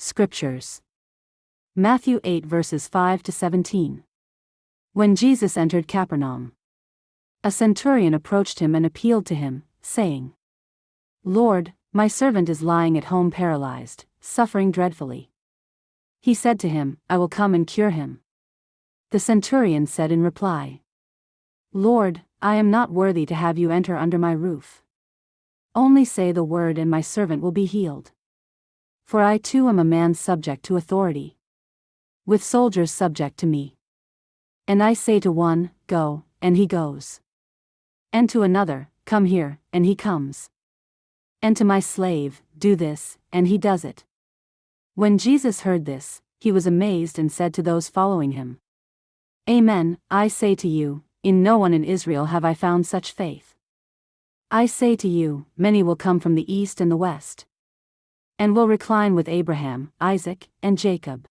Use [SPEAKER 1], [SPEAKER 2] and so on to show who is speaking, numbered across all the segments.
[SPEAKER 1] Scriptures. Mathew 8 verses 5 to 17. When Jesus entered Capernaum, a centurion approached him and appealed to him, saying, "Lord, my servant is lying at home paralyzed, suffering dreadfully." He said to him, "I will come and cure him." The centurion said in reply, "Lord, I am not worthy to have you enter under my roof. Only say the word and my servant will be healed. For I too am a man subject to authority, with soldiers subject to me. And I say to one, 'Go,' and he goes. And to another, 'Come here,' and he comes. And to my slave, 'Do this,' and he does it." When Jesus heard this, he was amazed and said to those following him, "Amen, I say to you, in no one in Israel have I found such faith. I say to you, many will come from the east and the west, and will recline with Abraham, Isaac, and Jacob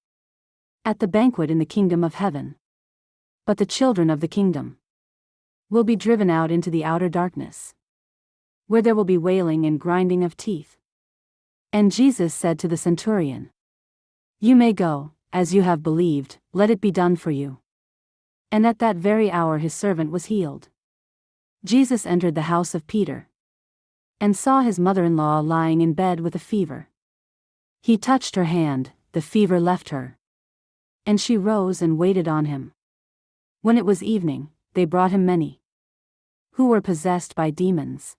[SPEAKER 1] at the banquet in the kingdom of heaven. But the children of the kingdom will be driven out into the outer darkness, where there will be wailing and grinding of teeth." And Jesus said to the centurion, "You may go, as you have believed, let it be done for you." And at that very hour his servant was healed. Jesus entered the house of Peter, and saw his mother-in-law lying in bed with a fever. He touched her hand, the fever left her, and she rose and waited on him. When it was evening, they brought him many who were possessed by demons.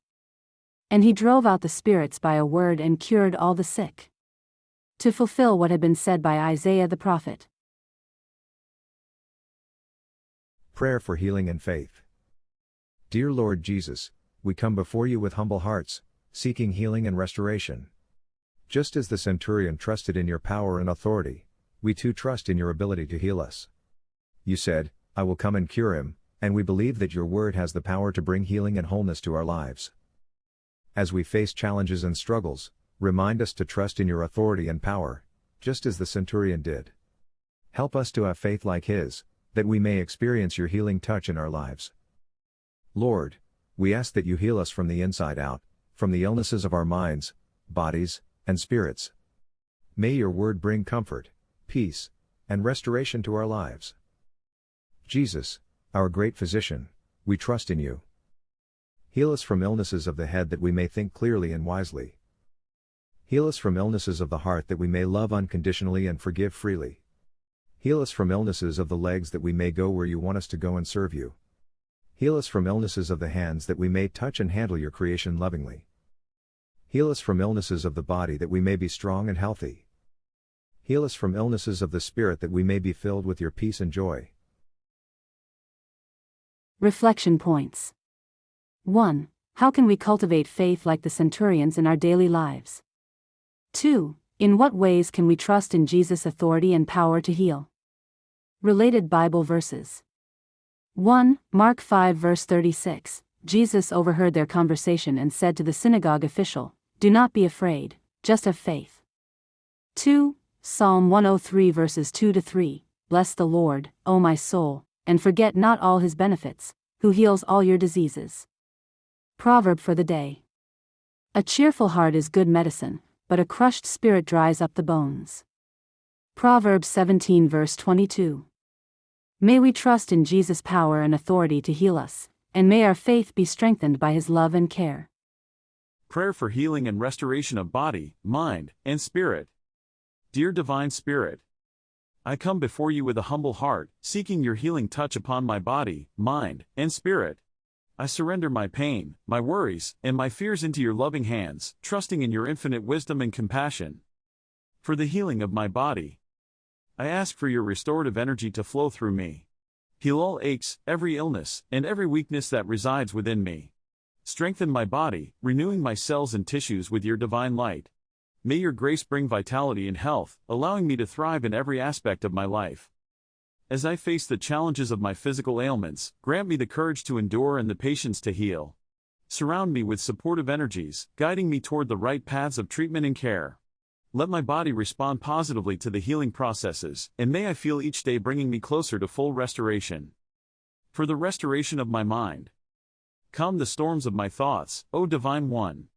[SPEAKER 1] And he drove out the spirits by a word and cured all the sick, to fulfill what had been said by Isaiah the prophet.
[SPEAKER 2] Prayer for healing and faith. Dear Lord Jesus, we come before you with humble hearts, seeking healing and restoration. Just as the centurion trusted in your power and authority, we too trust in your ability to heal us. You said, "I will come and cure him," and we believe that your word has the power to bring healing and wholeness to our lives. As we face challenges and struggles, remind us to trust in your authority and power, just as the centurion did. Help us to have faith like his, that we may experience your healing touch in our lives. Lord, we ask that you heal us from the inside out, from the illnesses of our minds, bodies, and spirits. May your word bring comfort, peace, and restoration to our lives. Jesus, our great physician, we trust in you. Heal us from illnesses of the head that we may think clearly and wisely. Heal us from illnesses of the heart that we may love unconditionally and forgive freely. Heal us from illnesses of the legs that we may go where you want us to go and serve you. Heal us from illnesses of the hands that we may touch and handle your creation lovingly. Heal us from illnesses of the body that we may be strong and healthy. Heal us from illnesses of the spirit that we may be filled with your peace and joy.
[SPEAKER 1] Reflection points. 1. How can we cultivate faith like the centurions in our daily lives? 2. In what ways can we trust in Jesus' authority and power to heal? Related Bible verses. 1. Mark 5 verse 36. Jesus overheard their conversation and said to the synagogue official, "Do not be afraid, just have faith." 2. Psalm 103 verses 2 to 3. Bless the Lord, O my soul, and forget not all his benefits, who heals all your diseases. Proverb for the day. A cheerful heart is good medicine, but a crushed spirit dries up the bones. Proverbs 17 verse 22. May we trust in Jesus' power and authority to heal us, and may our faith be strengthened by his love and care.
[SPEAKER 3] Prayer for healing and restoration of body, mind, and spirit. Dear Divine Spirit, I come before you with a humble heart, seeking your healing touch upon my body, mind, and spirit. I surrender my pain, my worries, and my fears into your loving hands, trusting in your infinite wisdom and compassion. For the healing of my body, I ask for your restorative energy to flow through me. Heal all aches, every illness, and every weakness that resides within me. Strengthen my body, renewing my cells and tissues with your divine light. May your grace bring vitality and health, allowing me to thrive in every aspect of my life. As I face the challenges of my physical ailments, grant me the courage to endure and the patience to heal. Surround me with supportive energies, guiding me toward the right paths of treatment and care. Let my body respond positively to the healing processes, and may I feel each day bringing me closer to full restoration. For the restoration of my mind, calm the storms of my thoughts, O Divine One.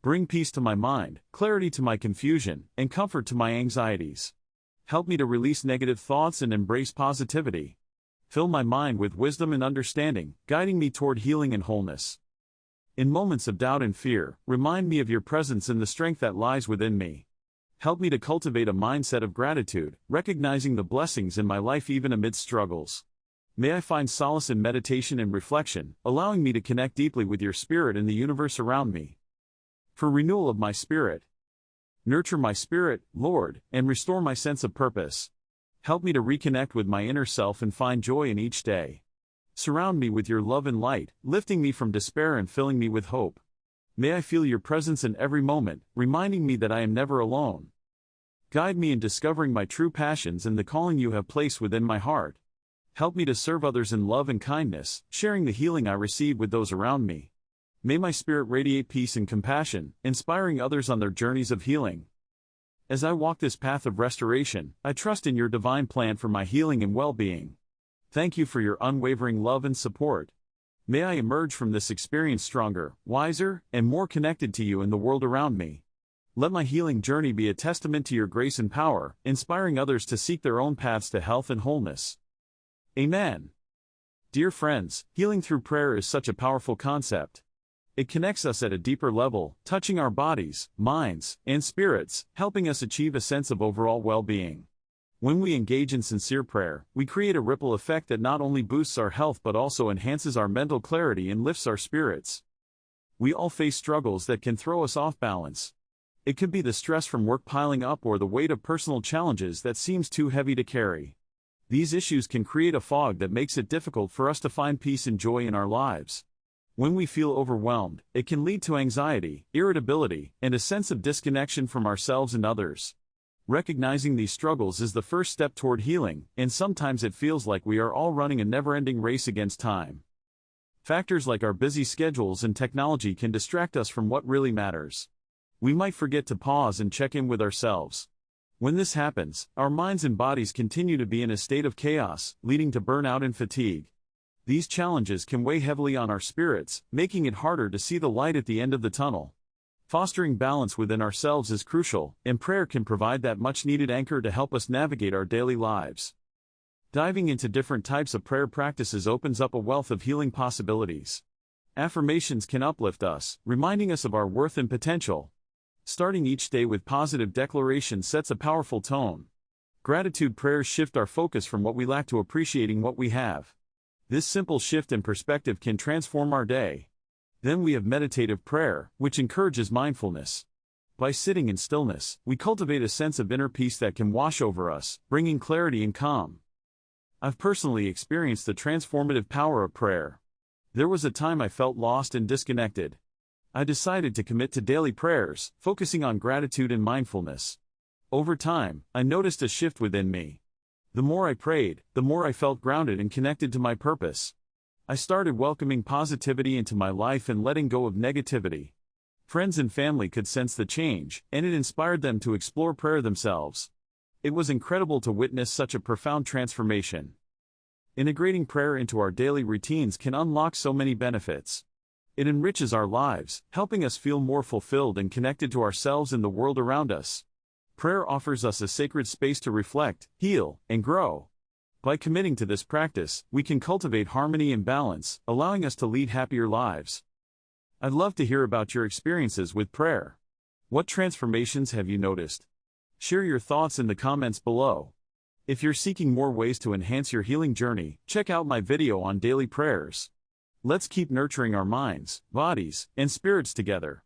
[SPEAKER 3] Bring peace to my mind, clarity to my confusion, and comfort to my anxieties. Help me to release negative thoughts and embrace positivity. Fill my mind with wisdom and understanding, guiding me toward healing and wholeness. In moments of doubt and fear, remind me of your presence and the strength that lies within me. Help me to cultivate a mindset of gratitude, recognizing the blessings in my life even amidst struggles. May I find solace in meditation and reflection, allowing me to connect deeply with your spirit and the universe around me. For renewal of my spirit. Nurture my spirit, Lord, and restore my sense of purpose. Help me to reconnect with my inner self and find joy in each day. Surround me with your love and light, lifting me from despair and filling me with hope. May I feel your presence in every moment, reminding me that I am never alone. Guide me in discovering my true passions and the calling you have placed within my heart. Help me to serve others in love and kindness, sharing the healing I receive with those around me. May my spirit radiate peace and compassion, inspiring others on their journeys of healing. As I walk this path of restoration, I trust in your divine plan for my healing and well-being. Thank you for your unwavering love and support. May I emerge from this experience stronger, wiser, and more connected to you and the world around me. Let my healing journey be a testament to your grace and power, inspiring others to seek their own paths to health and wholeness. Amen. Dear friends, healing through prayer is such a powerful concept. It connects us at a deeper level, touching our bodies, minds, and spirits, helping us achieve a sense of overall well-being. When we engage in sincere prayer, we create a ripple effect that not only boosts our health but also enhances our mental clarity and lifts our spirits. We all face struggles that can throw us off balance. It could be the stress from work piling up or the weight of personal challenges that seems too heavy to carry. These issues can create a fog that makes it difficult for us to find peace and joy in our lives. When we feel overwhelmed, it can lead to anxiety, irritability, and a sense of disconnection from ourselves and others. Recognizing these struggles is the first step toward healing, and sometimes it feels like we are all running a never-ending race against time. Factors like our busy schedules and technology can distract us from what really matters. We might forget to pause and check in with ourselves. When this happens, our minds and bodies continue to be in a state of chaos, leading to burnout and fatigue. These challenges can weigh heavily on our spirits, making it harder to see the light at the end of the tunnel. Fostering balance within ourselves is crucial, and prayer can provide that much-needed anchor to help us navigate our daily lives. Diving into different types of prayer practices opens up a wealth of healing possibilities. Affirmations can uplift us, reminding us of our worth and potential. Starting each day with positive declarations sets a powerful tone. Gratitude prayers shift our focus from what we lack to appreciating what we have. This simple shift in perspective can transform our day. Then we have meditative prayer, which encourages mindfulness. By sitting in stillness, we cultivate a sense of inner peace that can wash over us, bringing clarity and calm. I've personally experienced the transformative power of prayer. There was a time I felt lost and disconnected. I decided to commit to daily prayers, focusing on gratitude and mindfulness. Over time, I noticed a shift within me. The more I prayed, the more I felt grounded and connected to my purpose. I started welcoming positivity into my life and letting go of negativity. Friends and family could sense the change, and it inspired them to explore prayer themselves. It was incredible to witness such a profound transformation. Integrating prayer into our daily routines can unlock so many benefits. It enriches our lives, helping us feel more fulfilled and connected to ourselves and the world around us. Prayer offers us a sacred space to reflect, heal, and grow. By committing to this practice, we can cultivate harmony and balance, allowing us to lead happier lives. I'd love to hear about your experiences with prayer. What transformations have you noticed? Share your thoughts in the comments below. If you're seeking more ways to enhance your healing journey, check out my video on daily prayers. Let's keep nurturing our minds, bodies, and spirits together.